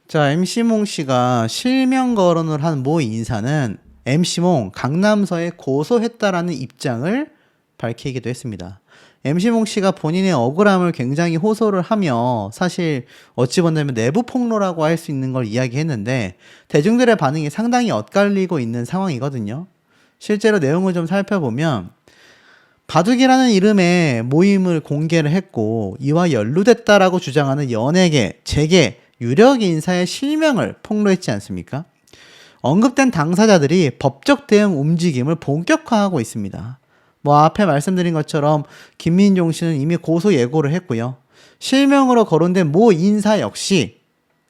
자, MC몽 씨가 실명 거론을 한 모 인사는 MC몽 강남서에 고소했다라는 입장을 밝히기도 했습니다. MC몽 씨가 본인의 억울함을 굉장히 호소를 하며 사실 어찌 본다면 내부 폭로라고 할 수 있는 걸 이야기했는데 대중들의 반응이 상당히 엇갈리고 있는 상황이거든요. 실제로 내용을 좀 살펴보면 바둑이라는 이름의 모임을 공개를 했고 이와 연루됐다라고 주장하는 연예계, 재계, 유력 인사의 실명을 폭로했지 않습니까? 언급된 당사자들이 법적 대응 움직임을 본격화하고 있습니다. 앞에 말씀드린 것처럼 김민종 씨는 이미 고소 예고를 했고요. 실명으로 거론된 모 인사 역시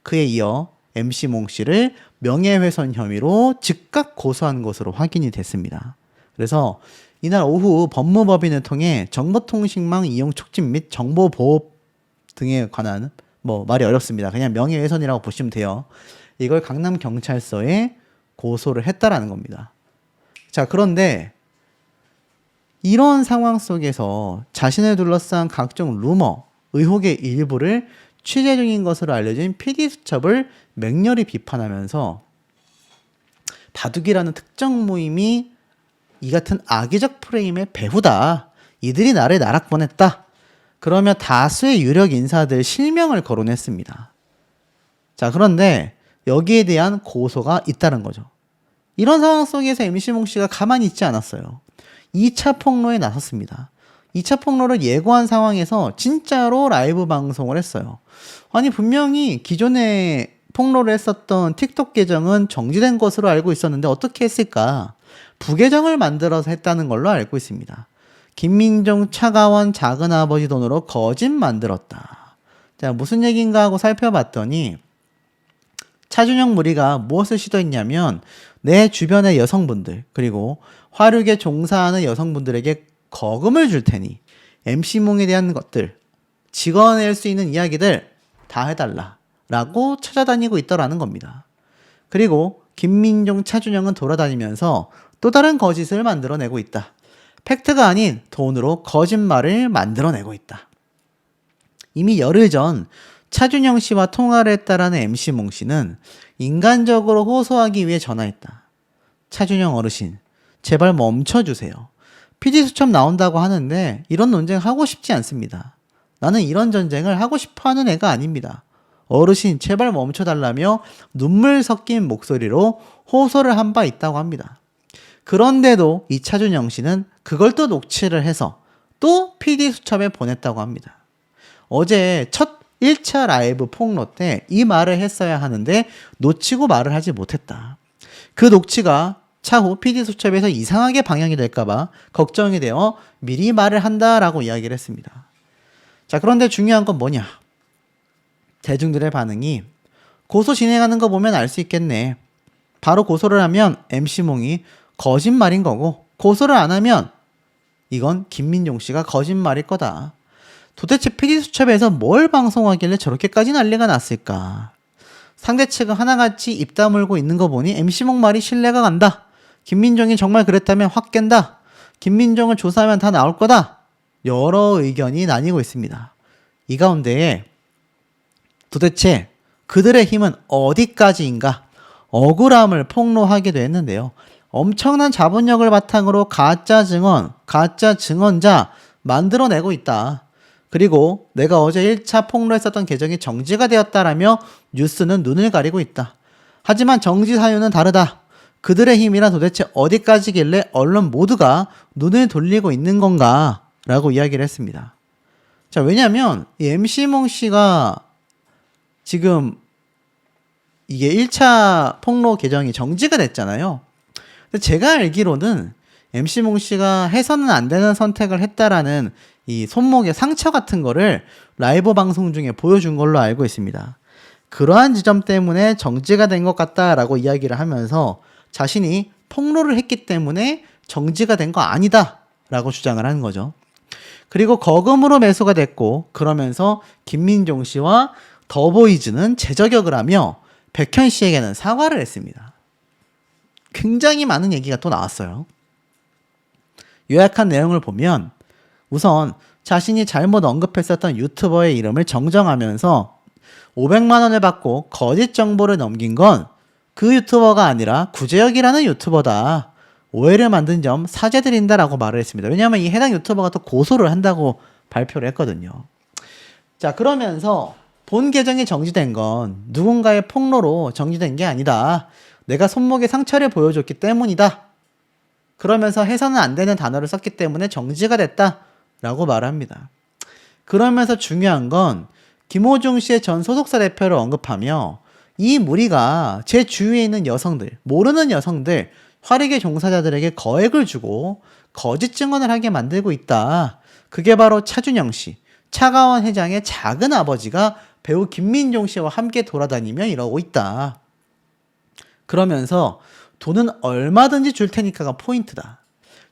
그에 이어 MC몽 씨를 명예훼손 혐의로 즉각 고소한 것으로 확인이 됐습니다. 그래서 이날 오후 법무법인을 통해 정보통신망 이용 촉진 및 정보보호 등에 관한 말이 어렵습니다. 그냥 명예훼손이라고 보시면 돼요. 이걸 강남경찰서에 고소를 했다라는 겁니다. 자, 그런데 이런 상황 속에서 자신을 둘러싼 각종 루머, 의혹의 일부를 취재 중인 것으로 알려진 PD수첩을 맹렬히 비판하면서 바둑이라는 특정 모임이 이 같은 악의적 프레임의 배후다. 이들이 나를 나락보냈다. 그러며 다수의 유력 인사들 실명을 거론했습니다. 자, 그런데 여기에 대한 고소가 잇따른 거죠. 이런 상황 속에서 MC몽 씨가 가만히 있지 않았어요. 2차 폭로에 나섰습니다. 2차 폭로를 예고한 상황에서 진짜로 라이브 방송을 했어요. 아니, 분명히 기존에 폭로를 했었던 틱톡 계정은 정지된 것으로 알고 있었는데 어떻게 했을까? 부계정을 만들어서 했다는 걸로 알고 있습니다. 김민종 차가원 작은아버지 돈으로 거짓 만들었다. 자, 무슨 얘기인가 하고 살펴봤더니 차준영 무리가 무엇을 시도했냐면 내 주변의 여성분들 그리고 화력에 종사하는 여성분들에게 거금을 줄 테니 MC몽에 대한 것들 찍어낼 수 있는 이야기들 다 해달라 라고 찾아다니고 있더라는 겁니다. 그리고 김민종 차준영은 돌아다니면서 또 다른 거짓을 만들어내고 있다. 팩트가 아닌 돈으로 거짓말을 만들어내고 있다. 이미 열흘 전 차준영 씨와 통화를 했다라는 MC몽 씨는 인간적으로 호소하기 위해 전화했다. 차준영 어르신, 제발 멈춰주세요. PD수첩 나온다고 하는데 이런 논쟁 하고 싶지 않습니다. 나는 이런 전쟁을 하고 싶어하는 애가 아닙니다. 어르신 제발 멈춰달라며 눈물 섞인 목소리로 호소를 한 바 있다고 합니다. 그런데도 이 차준영 씨는 그걸 또 녹취를 해서 또 PD수첩에 보냈다고 합니다. 어제 첫 1차 라이브 폭로 때 이 말을 했어야 하는데 놓치고 말을 하지 못했다. 그 녹취가 차후 PD수첩에서 이상하게 방영이 될까봐 걱정이 되어 미리 말을 한다라고 이야기를 했습니다. 자, 그런데 중요한 건 뭐냐? 대중들의 반응이 고소 진행하는 거 보면 알 수 있겠네. 바로 고소를 하면 MC몽이 거짓말인 거고 고소를 안 하면 이건 김민종 씨가 거짓말일 거다. 도대체 PD수첩에서 뭘 방송하길래 저렇게까지 난리가 났을까? 상대 측은 하나같이 입 다물고 있는 거 보니 MC몽 말이 신뢰가 간다. 김민종이 정말 그랬다면 확 깬다. 김민종을 조사하면 다 나올 거다. 여러 의견이 나뉘고 있습니다. 이 가운데에 도대체 그들의 힘은 어디까지인가? 억울함을 폭로하기도 했는데요. 엄청난 자본력을 바탕으로 가짜 증언, 가짜 증언자 만들어내고 있다. 그리고 내가 어제 1차 폭로했었던 계정이 정지가 되었다라며 뉴스는 눈을 가리고 있다. 하지만 정지 사유는 다르다. 그들의 힘이란 도대체 어디까지길래 언론 모두가 눈을 돌리고 있는 건가? 라고 이야기를 했습니다. 자, 왜냐면 이 MC몽 씨가 지금 이게 1차 폭로 계정이 정지가 됐잖아요. 근데 제가 알기로는 MC몽 씨가 해서는 안 되는 선택을 했다라는 이 손목의 상처 같은 거를 라이브 방송 중에 보여준 걸로 알고 있습니다. 그러한 지점 때문에 정지가 된 것 같다라고 이야기를 하면서 자신이 폭로를 했기 때문에 정지가 된 거 아니다 라고 주장을 하는 거죠. 그리고 거금으로 매수가 됐고 그러면서 김민종 씨와 더보이즈는 재저격을 하며 백현 씨에게는 사과를 했습니다. 굉장히 많은 얘기가 또 나왔어요. 요약한 내용을 보면 우선 자신이 잘못 언급했었던 유튜버의 이름을 정정하면서 500만 원을 받고 거짓 정보를 넘긴 건 그 유튜버가 아니라 구제혁이라는 유튜버다. 오해를 만든 점 사죄드린다라고 말을 했습니다. 왜냐하면 이 해당 유튜버가 또 고소를 한다고 발표를 했거든요. 자, 그러면서 본 계정이 정지된 건 누군가의 폭로로 정지된 게 아니다. 내가 손목에 상처를 보여줬기 때문이다. 그러면서 해서는 안 되는 단어를 썼기 때문에 정지가 됐다. 라고 말합니다. 그러면서 중요한 건 김호중 씨의 전 소속사 대표를 언급하며 이 무리가 제 주위에 있는 여성들, 모르는 여성들, 화력의 종사자들에게 거액을 주고 거짓 증언을 하게 만들고 있다. 그게 바로 차준영 씨, 차가원 회장의 작은 아버지가 배우 김민종 씨와 함께 돌아다니며 이러고 있다. 그러면서 돈은 얼마든지 줄 테니까가 포인트다.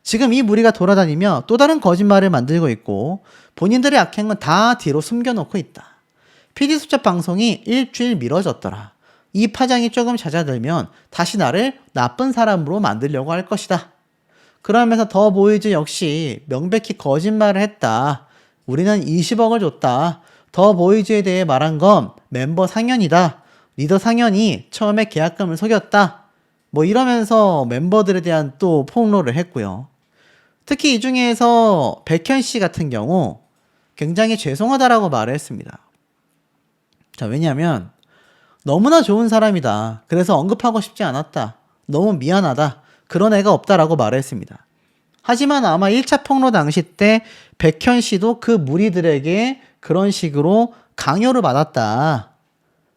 지금 이 무리가 돌아다니며 또 다른 거짓말을 만들고 있고 본인들의 악행은 다 뒤로 숨겨놓고 있다. PD수첩 방송이 일주일 미뤄졌더라. 이 파장이 조금 잦아들면 다시 나를 나쁜 사람으로 만들려고 할 것이다. 그러면서 더 보이즈 역시 명백히 거짓말을 했다. 우리는 20억을 줬다. 더 보이즈에 대해 말한 건 멤버 상현이다. 리더 상현이 처음에 계약금을 속였다. 뭐 이러면서 멤버들에 대한 또 폭로를 했고요. 특히 이 중에서 백현 씨 같은 경우 굉장히 죄송하다라고 말을 했습니다. 자, 왜냐하면 너무나 좋은 사람이다. 그래서 언급하고 싶지 않았다. 너무 미안하다. 그런 애가 없다라고 말했습니다. 하지만 아마 1차 폭로 당시 때 백현 씨도 그 무리들에게 그런 식으로 강요를 받았다.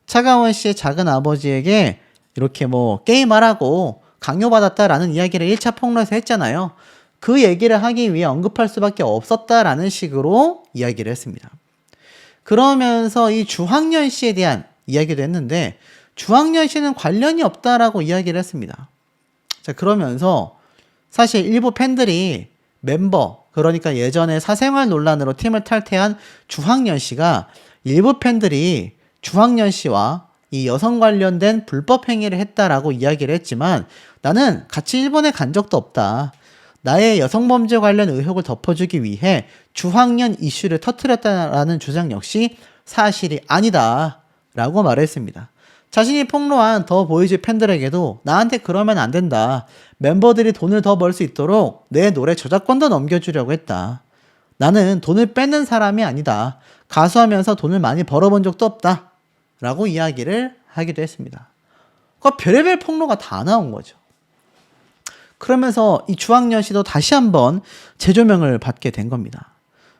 차가원 씨의 작은 아버지에게 이렇게 뭐 게임하라고 강요받았다라는 이야기를 1차 폭로에서 했잖아요. 그 얘기를 하기 위해 언급할 수밖에 없었다라는 식으로 이야기를 했습니다. 그러면서 이 주황년 씨에 대한 이야기도 했는데 주황년 씨는 관련이 없다라고 이야기를 했습니다. 자, 그러면서 사실 일부 팬들이 멤버, 그러니까 예전에 사생활 논란으로 팀을 탈퇴한 주황년 씨가 일부 팬들이 주황년 씨와 이 여성 관련된 불법 행위를 했다라고 이야기를 했지만 나는 같이 일본에 간 적도 없다. 나의 여성범죄 관련 의혹을 덮어주기 위해 주황년 이슈를 터뜨렸다라는 주장 역시 사실이 아니다. 라고 말했습니다. 자신이 폭로한 더 보이즈 팬들에게도 나한테 그러면 안 된다. 멤버들이 돈을 더 벌 수 있도록 내 노래 저작권도 넘겨주려고 했다. 나는 돈을 뺏는 사람이 아니다. 가수하면서 돈을 많이 벌어본 적도 없다. 라고 이야기를 하기도 했습니다. 그러니까 별의별 폭로가 다 나온 거죠. 그러면서 이 주황년 씨도 다시 한번 재조명을 받게 된 겁니다.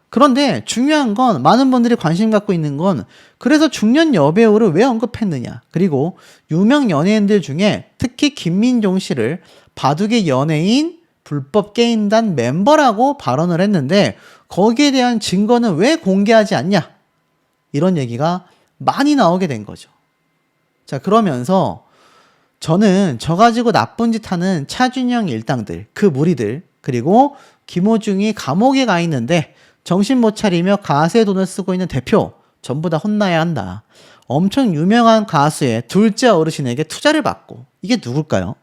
그런데 중요한 건 많은 분들이 관심 갖고 있는 건 그래서 중년 여배우를 왜 언급했느냐. 그리고 유명 연예인들 중에 특히 김민종 씨를 바둑의 연예인 불법 게임단 멤버라고 발언을 했는데 거기에 대한 증거는 왜 공개하지 않냐. 이런 얘기가 많이 나오게 된 거죠. 자, 그러면서 저는 저 가지고 나쁜 짓 하는 차준영 일당들, 그 무리들, 그리고 김호중이 감옥에 가 있는데 정신 못 차리며 가수의 돈을 쓰고 있는 대표 전부 다 혼나야 한다. 엄청 유명한 가수의 둘째 어르신에게 투자를 받고 이게 누굴까요?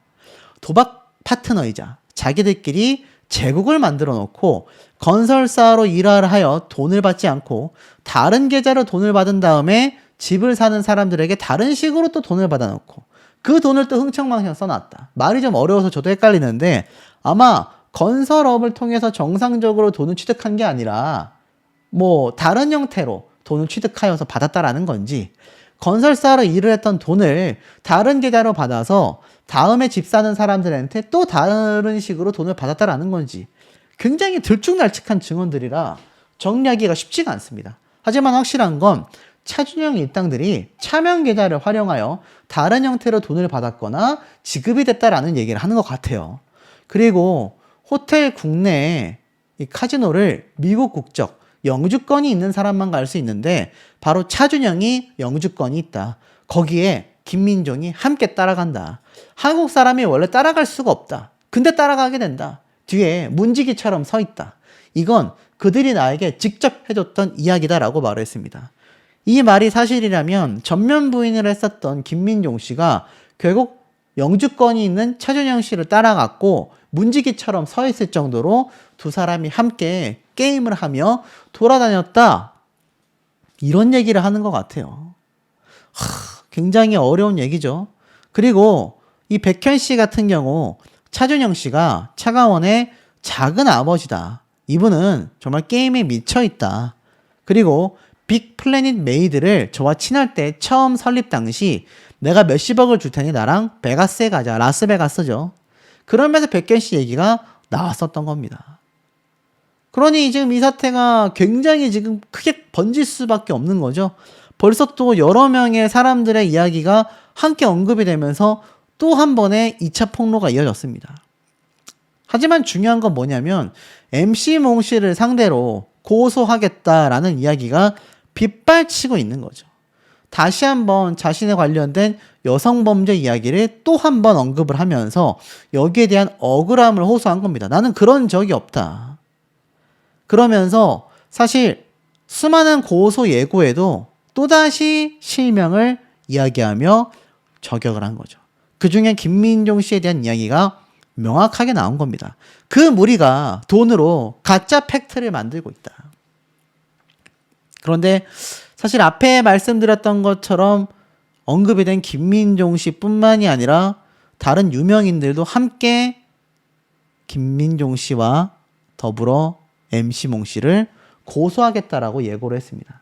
도박 파트너이자 자기들끼리 제국을 만들어 놓고 건설사로 일을 하여 돈을 받지 않고 다른 계좌로 돈을 받은 다음에 집을 사는 사람들에게 다른 식으로 또 돈을 받아놓고 그 돈을 또 흥청망청 써놨다. 말이 좀 어려워서 저도 헷갈리는데 아마 건설업을 통해서 정상적으로 돈을 취득한 게 아니라 뭐 다른 형태로 돈을 취득하여서 받았다라는 건지 건설사로 일을 했던 돈을 다른 계좌로 받아서 다음에 집 사는 사람들한테 또 다른 식으로 돈을 받았다라는 건지 굉장히 들쭉날쭉한 증언들이라 정리하기가 쉽지가 않습니다. 하지만 확실한 건 차준영 일당들이 차명 계좌를 활용하여 다른 형태로 돈을 받았거나 지급이 됐다라는 얘기를 하는 것 같아요. 그리고 호텔 국내에 이 카지노를 미국 국적 영주권이 있는 사람만 갈 수 있는데 바로 차준영이 영주권이 있다. 거기에 김민종이 함께 따라간다. 한국 사람이 원래 따라갈 수가 없다. 근데 따라가게 된다. 뒤에 문지기처럼 서 있다. 이건 그들이 나에게 직접 해줬던 이야기다라고 말했습니다. 이 말이 사실이라면 전면 부인을 했었던 김민종 씨가 결국 영주권이 있는 차준영 씨를 따라갔고 문지기처럼 서 있을 정도로 두 사람이 함께 게임을 하며 돌아다녔다. 이런 얘기를 하는 것 같아요. 굉장히 어려운 얘기죠. 그리고 이 백현 씨 같은 경우 차준영 씨가 차가원의 작은 아버지다. 이분은 정말 게임에 미쳐 있다. 그리고 빅 플래닛 메이드를 저와 친할 때 처음 설립 당시 내가 몇십억을 줄 테니 나랑 베가스에 가자. 라스베가스죠. 그러면서 백현 씨 얘기가 나왔었던 겁니다. 그러니 지금 이 사태가 굉장히 지금 크게 번질 수밖에 없는 거죠. 벌써 또 여러 명의 사람들의 이야기가 함께 언급이 되면서 또 한 번의 2차 폭로가 이어졌습니다. 하지만 중요한 건 뭐냐면 MC몽 씨를 상대로 고소하겠다라는 이야기가 빗발치고 있는 거죠. 다시 한번 자신에 관련된 여성범죄 이야기를 또 한 번 언급을 하면서 여기에 대한 억울함을 호소한 겁니다. 나는 그런 적이 없다. 그러면서 사실 수많은 고소 예고에도 또다시 실명을 이야기하며 저격을 한 거죠. 그 중에 김민종 씨에 대한 이야기가 명확하게 나온 겁니다. 그 무리가 돈으로 가짜 팩트를 만들고 있다. 그런데 사실 앞에 말씀드렸던 것처럼 언급이 된 김민종 씨뿐만이 아니라 다른 유명인들도 함께 김민종 씨와 더불어 MC몽 씨를 고소하겠다라고 예고를 했습니다.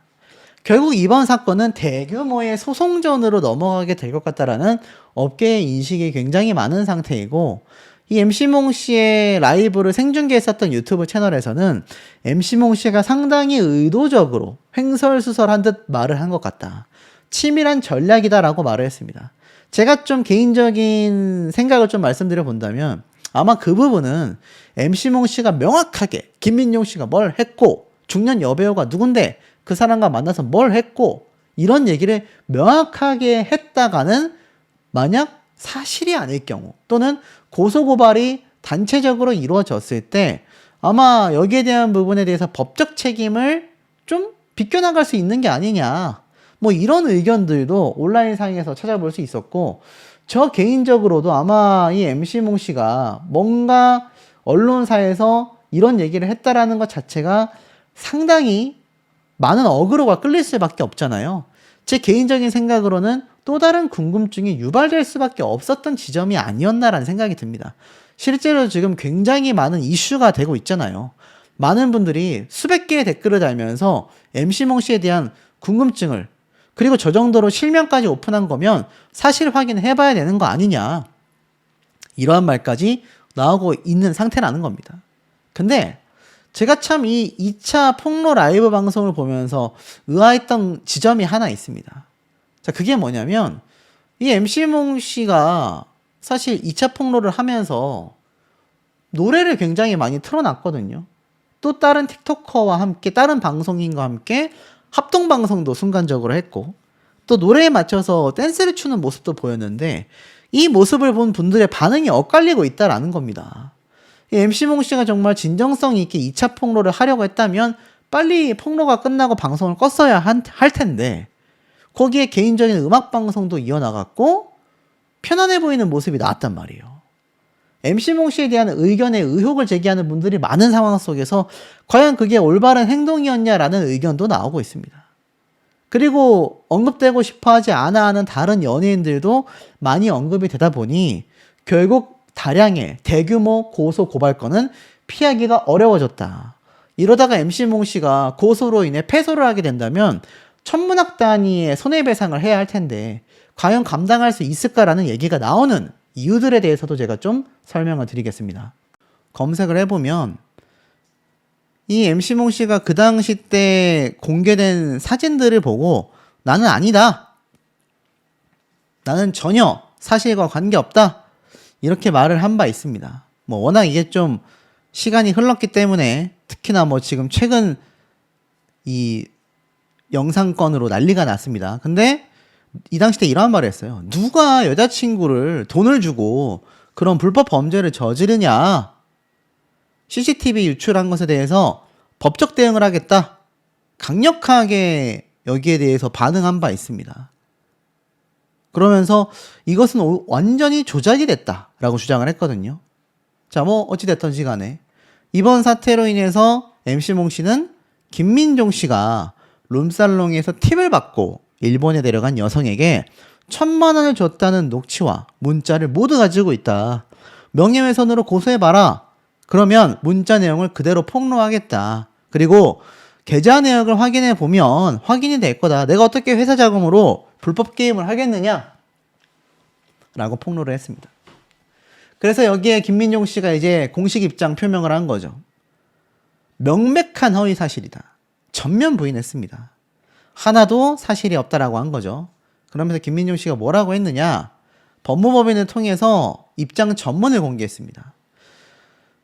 결국 이번 사건은 대규모의 소송전으로 넘어가게 될 것 같다라는 업계의 인식이 굉장히 많은 상태이고, 이 MC몽 씨의 라이브를 생중계했었던 유튜브 채널에서는 MC몽 씨가 상당히 의도적으로 횡설수설한 듯 말을 한 것 같다. 치밀한 전략이다라고 말을 했습니다. 제가 좀 개인적인 생각을 좀 말씀드려 본다면 아마 그 부분은 MC몽 씨가 명확하게 김민종 씨가 뭘 했고 중년 여배우가 누군데 그 사람과 만나서 뭘 했고 이런 얘기를 명확하게 했다가는 만약 사실이 아닐 경우 또는 고소고발이 단체적으로 이루어졌을 때 아마 여기에 대한 부분에 대해서 법적 책임을 좀 비껴나갈 수 있는 게 아니냐, 뭐 이런 의견들도 온라인상에서 찾아볼 수 있었고, 저 개인적으로도 아마 이 MC몽 씨가 뭔가 언론사에서 이런 얘기를 했다라는 것 자체가 상당히 많은 어그로가 끌릴 수밖에 없잖아요. 제 개인적인 생각으로는 또 다른 궁금증이 유발될 수밖에 없었던 지점이 아니었나라는 생각이 듭니다. 실제로 지금 굉장히 많은 이슈가 되고 있잖아요. 많은 분들이 수백 개의 댓글을 달면서 MC몽 씨에 대한 궁금증을, 그리고 저 정도로 실명까지 오픈한 거면 사실 확인해봐야 되는 거 아니냐, 이러한 말까지 나오고 있는 상태라는 겁니다. 근데 제가 참 이 2차 폭로 라이브 방송을 보면서 의아했던 지점이 하나 있습니다. 자, 그게 뭐냐면 이 MC몽 씨가 사실 2차 폭로를 하면서 노래를 굉장히 많이 틀어놨거든요. 또 다른 틱토커와 함께, 다른 방송인과 함께 합동 방송도 순간적으로 했고, 또 노래에 맞춰서 댄스를 추는 모습도 보였는데 이 모습을 본 분들의 반응이 엇갈리고 있다라는 겁니다. 이 MC몽 씨가 정말 진정성 있게 2차 폭로를 하려고 했다면 빨리 폭로가 끝나고 방송을 껐어야 할 텐데 거기에 개인적인 음악 방송도 이어나갔고 편안해 보이는 모습이 나왔단 말이에요. MC몽 씨에 대한 의견에 의혹을 제기하는 분들이 많은 상황 속에서 과연 그게 올바른 행동이었냐라는 의견도 나오고 있습니다. 그리고 언급되고 싶어하지 않아 하는 다른 연예인들도 많이 언급이 되다 보니 결국 다량의 대규모 고소 고발건은 피하기가 어려워졌다. 이러다가 MC몽 씨가 고소로 인해 패소를 하게 된다면 천문학 단위의 손해배상을 해야 할 텐데 과연 감당할 수 있을까라는 얘기가 나오는 이유들에 대해서도 제가 좀 설명을 드리겠습니다. 검색을 해보면 이 MC몽 씨가 그 당시 때 공개된 사진들을 보고 나는 아니다, 나는 전혀 사실과 관계없다, 이렇게 말을 한 바 있습니다. 뭐 워낙 이게 좀 시간이 흘렀기 때문에 특히나 뭐 지금 최근 이 영상건으로 난리가 났습니다. 근데 이 당시 때 이런 말을 했어요. 누가 여자친구를 돈을 주고 그런 불법 범죄를 저지르냐, CCTV 유출한 것에 대해서 법적 대응을 하겠다, 강력하게 여기에 대해서 반응한 바 있습니다. 그러면서 이것은 완전히 조작이 됐다라고 주장을 했거든요. 자, 뭐 어찌됐든 시간에 이번 사태로 인해서 MC몽 씨는 김민종 씨가 룸살롱에서 팁을 받고 일본에 데려간 여성에게 1,000만 원을 줬다는 녹취와 문자를 모두 가지고 있다. 명예훼손으로 고소해봐라. 그러면 문자 내용을 그대로 폭로하겠다. 그리고 계좌 내역을 확인해 보면 확인이 될 거다. 내가 어떻게 회사 자금으로 불법 게임을 하겠느냐? 라고 폭로를 했습니다. 그래서 여기에 김민종 씨가 이제 공식 입장 표명을 한 거죠. 명백한 허위 사실이다. 전면 부인했습니다. 하나도 사실이 없다라고 한 거죠. 그러면서 김민종 씨가 뭐라고 했느냐? 법무법인을 통해서 입장 전문을 공개했습니다.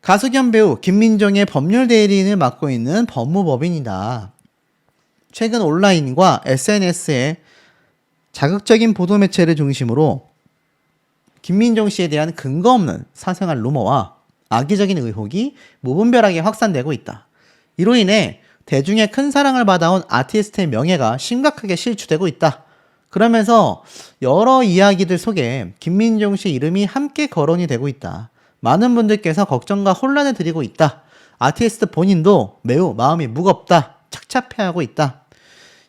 가수 겸 배우 김민종의 법률 대리인을 맡고 있는 법무법인이다. 최근 온라인과 SNS에 자극적인 보도 매체를 중심으로 김민종 씨에 대한 근거 없는 사생활 루머와 악의적인 의혹이 무분별하게 확산되고 있다. 이로 인해 대중의 큰 사랑을 받아온 아티스트의 명예가 심각하게 실추되고 있다. 그러면서 여러 이야기들 속에 김민종 씨 이름이 함께 거론이 되고 있다. 많은 분들께서 걱정과 혼란을 드리고 있다. 아티스트 본인도 매우 마음이 무겁다. 착잡해하고 있다.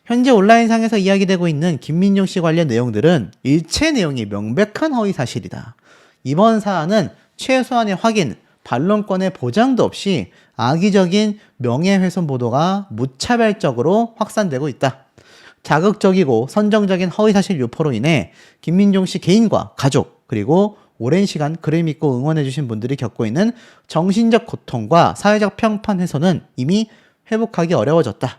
현재 온라인상에서 이야기되고 있는 김민종 씨 관련 내용들은 일체 내용이 명백한 허위 사실이다. 이번 사안은 최소한의 확인, 반론권의 보장도 없이 악의적인 명예훼손 보도가 무차별적으로 확산되고 있다. 자극적이고 선정적인 허위사실 유포로 인해 김민종 씨 개인과 가족 그리고 오랜 시간 그를 믿고 응원해주신 분들이 겪고 있는 정신적 고통과 사회적 평판 훼손은 이미 회복하기 어려워졌다.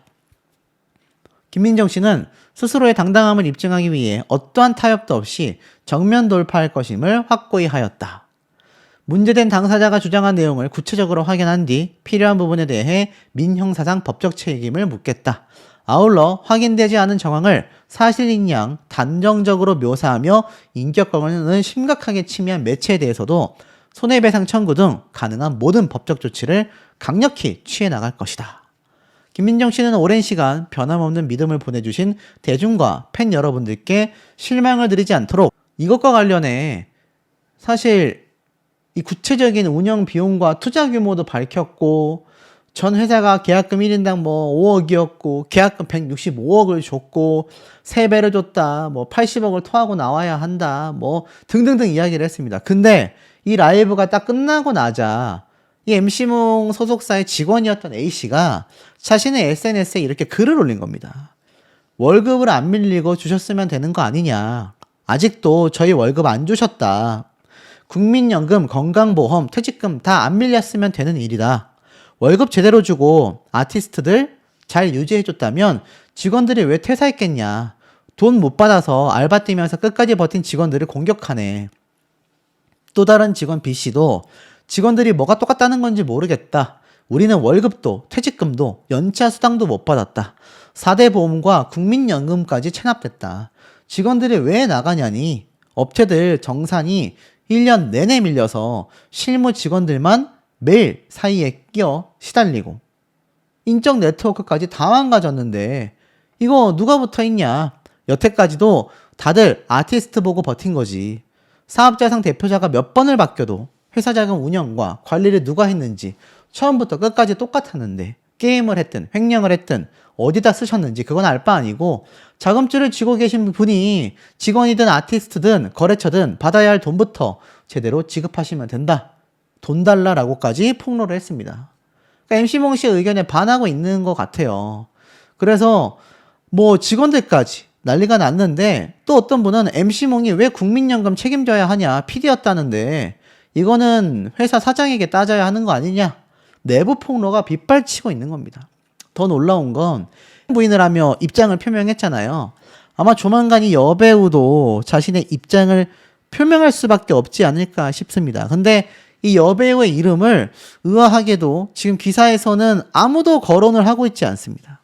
김민종 씨는 스스로의 당당함을 입증하기 위해 어떠한 타협도 없이 정면 돌파할 것임을 확고히 하였다. 문제된 당사자가 주장한 내용을 구체적으로 확인한 뒤 필요한 부분에 대해 민형사상 법적 책임을 묻겠다. 아울러 확인되지 않은 정황을 사실인 양 단정적으로 묘사하며 인격권을 심각하게 침해한 매체에 대해서도 손해배상 청구 등 가능한 모든 법적 조치를 강력히 취해 나갈 것이다. 김민종 씨는 오랜 시간 변함없는 믿음을 보내주신 대중과 팬 여러분들께 실망을 드리지 않도록 이것과 관련해 사실 이 구체적인 운영 비용과 투자 규모도 밝혔고 전 회사가 계약금 1인당 뭐 5억이었고 계약금 165억을 줬고 3배를 줬다. 뭐 80억을 토하고 나와야 한다. 뭐 등등등 이야기를 했습니다. 근데 이 라이브가 딱 끝나고 나자 이 MC몽 소속사의 직원이었던 A씨가 자신의 SNS에 이렇게 글을 올린 겁니다. 월급을 안 밀리고 주셨으면 되는 거 아니냐. 아직도 저희 월급 안 주셨다. 국민연금, 건강보험, 퇴직금 다 안 밀렸으면 되는 일이다. 월급 제대로 주고 아티스트들 잘 유지해줬다면 직원들이 왜 퇴사했겠냐. 돈 못 받아서 알바 뛰면서 끝까지 버틴 직원들을 공격하네. 또 다른 직원 B씨도 직원들이 뭐가 똑같다는 건지 모르겠다. 우리는 월급도 퇴직금도 연차 수당도 못 받았다. 4대 보험과 국민연금까지 체납됐다. 직원들이 왜 나가냐니 업체들 정산이 1년 내내 밀려서 실무 직원들만 매일 사이에 끼어 시달리고 인적 네트워크까지 다 망가졌는데 이거 누가 붙어있냐. 여태까지도 다들 아티스트 보고 버틴 거지. 사업자상 대표자가 몇 번을 바뀌어도 회사 자금 운영과 관리를 누가 했는지 처음부터 끝까지 똑같았는데 게임을 했든 횡령을 했든 어디다 쓰셨는지 그건 알 바 아니고 자금줄을 쥐고 계신 분이 직원이든 아티스트든 거래처든 받아야 할 돈부터 제대로 지급하시면 된다. 돈 달라라고까지 폭로를 했습니다. 그러니까 MC몽 씨의 의견에 반하고 있는 것 같아요. 그래서 뭐 직원들까지 난리가 났는데 또 어떤 분은 MC몽이 왜 국민연금 책임져야 하냐. PD였다는데 이거는 회사 사장에게 따져야 하는 거 아니냐. 내부 폭로가 빗발치고 있는 겁니다. 더 놀라운 건 부인을 하며 입장을 표명했잖아요. 아마 조만간 이 여배우도 자신의 입장을 표명할 수밖에 없지 않을까 싶습니다. 근데 이 여배우의 이름을 의아하게도 지금 기사에서는 아무도 거론을 하고 있지 않습니다.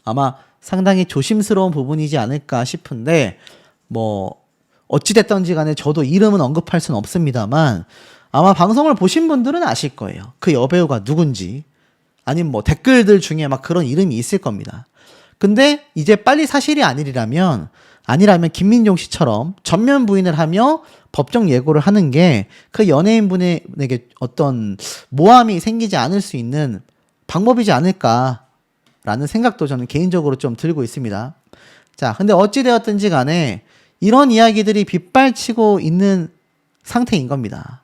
아마 상당히 조심스러운 부분이지 않을까 싶은데 뭐 어찌됐던지 간에 저도 이름은 언급할 수는 없습니다만 아마 방송을 보신 분들은 아실 거예요. 그 여배우가 누군지. 아니면 뭐 댓글들 중에 막 그런 이름이 있을 겁니다. 근데 이제 빨리 사실이 아니라면 김민종 씨처럼 전면 부인을 하며 법정 예고를 하는 게 그 연예인분에게 어떤 모함이 생기지 않을 수 있는 방법이지 않을까라는 생각도 저는 개인적으로 좀 들고 있습니다. 자, 근데 어찌되었든지 간에 이런 이야기들이 빗발치고 있는 상태인 겁니다.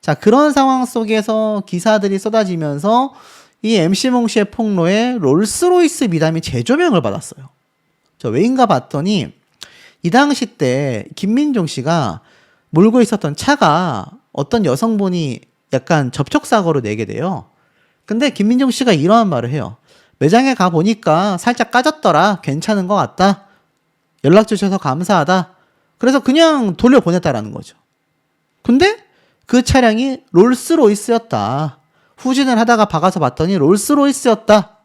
자, 그런 상황 속에서 기사들이 쏟아지면서 이 MC몽 씨의 폭로에 롤스로이스 미담이 재조명을 받았어요. 저 왜인가 봤더니 이 당시 때 김민종 씨가 몰고 있었던 차가 어떤 여성분이 약간 접촉사고로 내게 돼요. 근데 김민종 씨가 이러한 말을 해요. 매장에 가보니까 살짝 까졌더라. 괜찮은 것 같다. 연락 주셔서 감사하다. 그래서 그냥 돌려보냈다라는 거죠. 근데 그 차량이 롤스로이스였다. 후진을 하다가 박아서 봤더니 롤스로이스였다.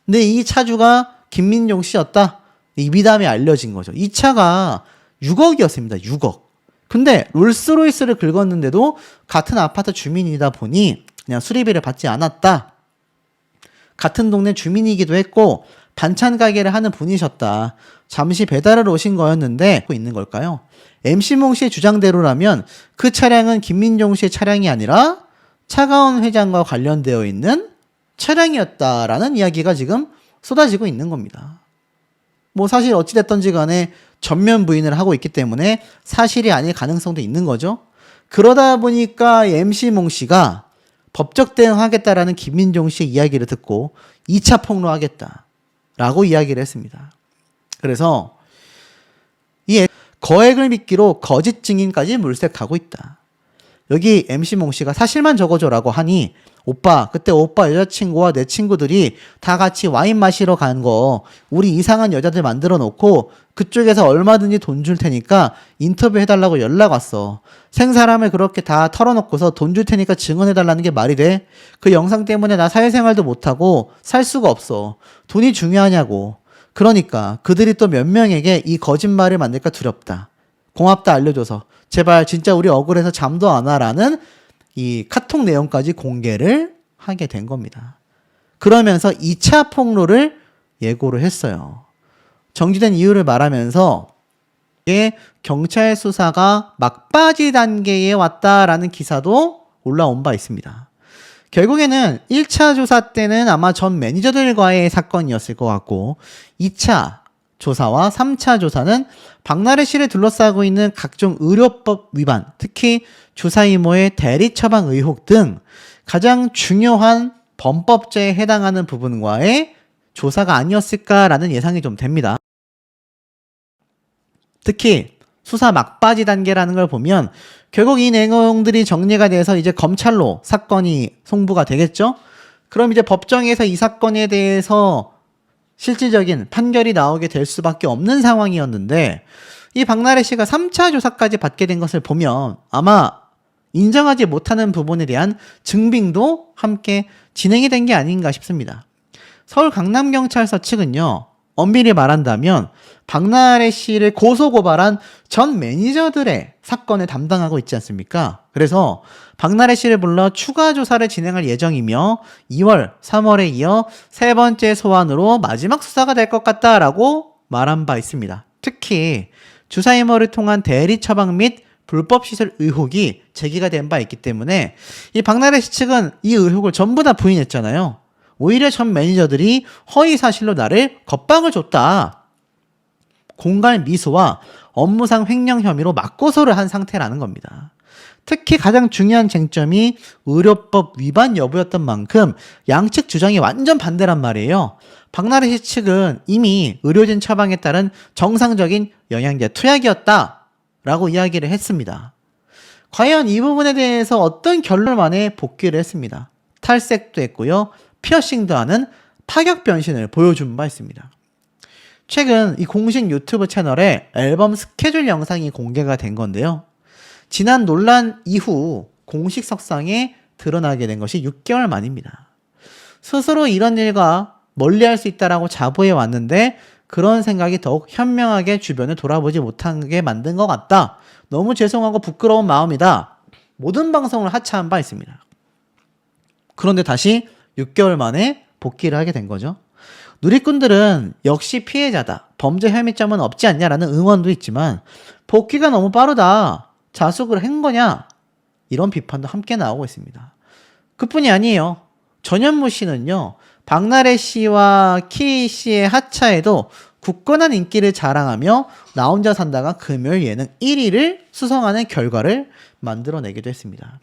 근데 이 차주가 김민종 씨였다. 이 미담이 알려진 거죠. 이 차가 6억이었습니다. 6억. 근데 롤스로이스를 긁었는데도 같은 아파트 주민이다 보니 그냥 수리비를 받지 않았다. 같은 동네 주민이기도 했고 반찬 가게를 하는 분이셨다. 잠시 배달을 오신 거였는데 있는 걸까요? MC몽 씨의 주장대로라면 그 차량은 김민종 씨의 차량이 아니라 차가운 회장과 관련되어 있는 차량이었다라는 이야기가 지금 쏟아지고 있는 겁니다. 뭐 사실 어찌됐던지 간에 전면 부인을 하고 있기 때문에 사실이 아닐 가능성도 있는 거죠. 그러다 보니까 MC몽 씨가 법적 대응하겠다라는 김민종 씨의 이야기를 듣고 2차 폭로하겠다라고 이야기를 했습니다. 그래서 이 거액을 미끼로 거짓 증인까지 물색하고 있다. 여기 MC몽 씨가 사실만 적어줘라고 하니 오빠 그때 오빠 여자친구와 내 친구들이 다 같이 와인 마시러 간 거 우리 이상한 여자들 만들어 놓고 그쪽에서 얼마든지 돈 줄 테니까 인터뷰 해달라고 연락 왔어. 생사람을 그렇게 다 털어놓고서 돈 줄 테니까 증언해달라는 게 말이 돼? 그 영상 때문에 나 사회생활도 못하고 살 수가 없어. 돈이 중요하냐고. 그러니까 그들이 또 몇 명에게 이 거짓말을 만들까 두렵다. 고맙다 알려줘서 제발 진짜 우리 억울해서 잠도 안 와라는 이 카톡 내용까지 공개를 하게 된 겁니다. 그러면서 2차 폭로를 예고를 했어요. 정지된 이유를 말하면서 이게 경찰 수사가 막바지 단계에 왔다라는 기사도 올라온 바 있습니다. 결국에는 1차 조사 때는 아마 전 매니저들과의 사건이었을 것 같고 2차 조사와 3차 조사는 박나래 씨를 둘러싸고 있는 각종 의료법 위반, 특히 주사 이모의 대리 처방 의혹 등 가장 중요한 범법죄에 해당하는 부분과의 조사가 아니었을까라는 예상이 좀 됩니다. 특히 수사 막바지 단계라는 걸 보면 결국 이 내용들이 정리가 돼서 이제 검찰로 사건이 송부가 되겠죠? 그럼 이제 법정에서 이 사건에 대해서 실질적인 판결이 나오게 될 수밖에 없는 상황이었는데 이 박나래 씨가 3차 조사까지 받게 된 것을 보면 아마 인정하지 못하는 부분에 대한 증빙도 함께 진행이 된 게 아닌가 싶습니다. 서울 강남경찰서 측은요. 엄밀히 말한다면 박나래 씨를 고소고발한 전 매니저들의 사건을 담당하고 있지 않습니까? 그래서 박나래 씨를 불러 추가 조사를 진행할 예정이며 2월, 3월에 이어 세 번째 소환으로 마지막 수사가 될 것 같다라고 말한 바 있습니다. 특히 주사임모를 통한 대리 처방 및 불법 시설 의혹이 제기가 된 바 있기 때문에 이 박나래 씨 측은 이 의혹을 전부 다 부인했잖아요. 오히려 전 매니저들이 허위 사실로 나를 겁박을 줬다. 공갈 미수와 업무상 횡령 혐의로 맞고소를 한 상태라는 겁니다. 특히 가장 중요한 쟁점이 의료법 위반 여부였던 만큼 양측 주장이 완전 반대란 말이에요. 박나래 씨 측은 이미 의료진 처방에 따른 정상적인 영양제 투약이었다라고 이야기를 했습니다. 과연 이 부분에 대해서 어떤 결론만에 복귀를 했습니다. 탈색도 했고요. 피어싱도 하는 파격 변신을 보여준 바 있습니다. 최근 이 공식 유튜브 채널에 앨범 스케줄 영상이 공개가 된 건데요. 지난 논란 이후 공식 석상에 드러나게 된 것이 6개월 만입니다. 스스로 이런 일과 멀리할 수 있다라고 자부해 왔는데 그런 생각이 더욱 현명하게 주변을 돌아보지 못하게 만든 것 같다. 너무 죄송하고 부끄러운 마음이다. 모든 방송을 하차한 바 있습니다. 그런데 다시 6개월 만에 복귀를 하게 된 거죠. 누리꾼들은 역시 피해자다. 범죄 혐의점은 없지 않냐라는 응원도 있지만 복귀가 너무 빠르다. 자숙을 한 거냐? 이런 비판도 함께 나오고 있습니다. 그뿐이 아니에요. 전현무 씨는요. 박나래 씨와 키 씨의 하차에도 굳건한 인기를 자랑하며 나 혼자 산다가 금요일 예능 1위를 수성하는 결과를 만들어내기도 했습니다.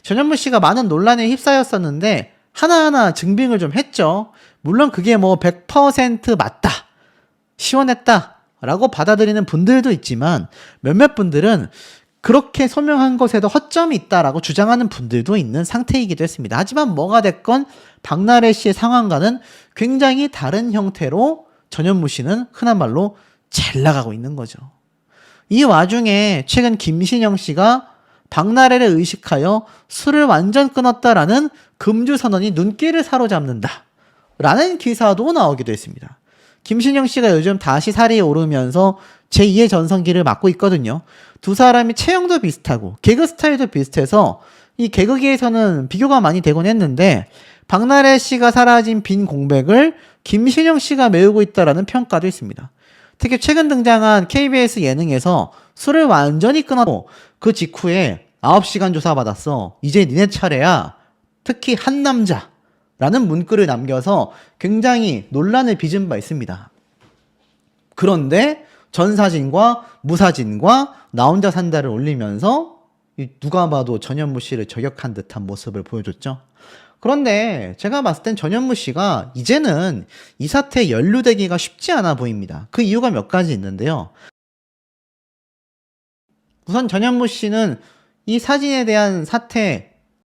전현무 씨가 많은 논란에 휩싸였었는데 하나하나 증빙을 좀 했죠. 물론 그게 뭐 100% 맞다, 시원했다 라고 받아들이는 분들도 있지만 몇몇 분들은 그렇게 소명한 것에도 허점이 있다라고 주장하는 분들도 있는 상태이기도 했습니다. 하지만 뭐가 됐건 박나래 씨의 상황과는 굉장히 다른 형태로 전현무 씨는 흔한 말로 잘 나가고 있는 거죠. 이 와중에 최근 김신영 씨가 박나래를 의식하여 술을 완전 끊었다라는 금주 선언이 눈길을 사로잡는다 라는 기사도 나오기도 했습니다. 김신영 씨가 요즘 다시 살이 오르면서 제2의 전성기를 맞고 있거든요. 두 사람이 체형도 비슷하고 개그 스타일도 비슷해서 이 개그계에서는 비교가 많이 되곤 했는데 박나래 씨가 사라진 빈 공백을 김신영 씨가 메우고 있다라는 평가도 있습니다. 특히 최근 등장한 KBS 예능에서 술을 완전히 끊었고 그 직후에 9시간 조사받았어. 이제 니네 차례야. 특히 한 남자라는 문구를 남겨서 굉장히 논란을 빚은 바 있습니다. 그런데 전사진과 무사진과 나 혼자 산다를 올리면서 누가 봐도 전현무 씨를 저격한 듯한 모습을 보여줬죠. 그런데 제가 봤을 땐 전현무 씨가 이제는 이 사태에 연루되기가 쉽지 않아 보입니다. 그 이유가 몇 가지 있는데요. 우선 전현무 씨는 이 사진에 대한 사태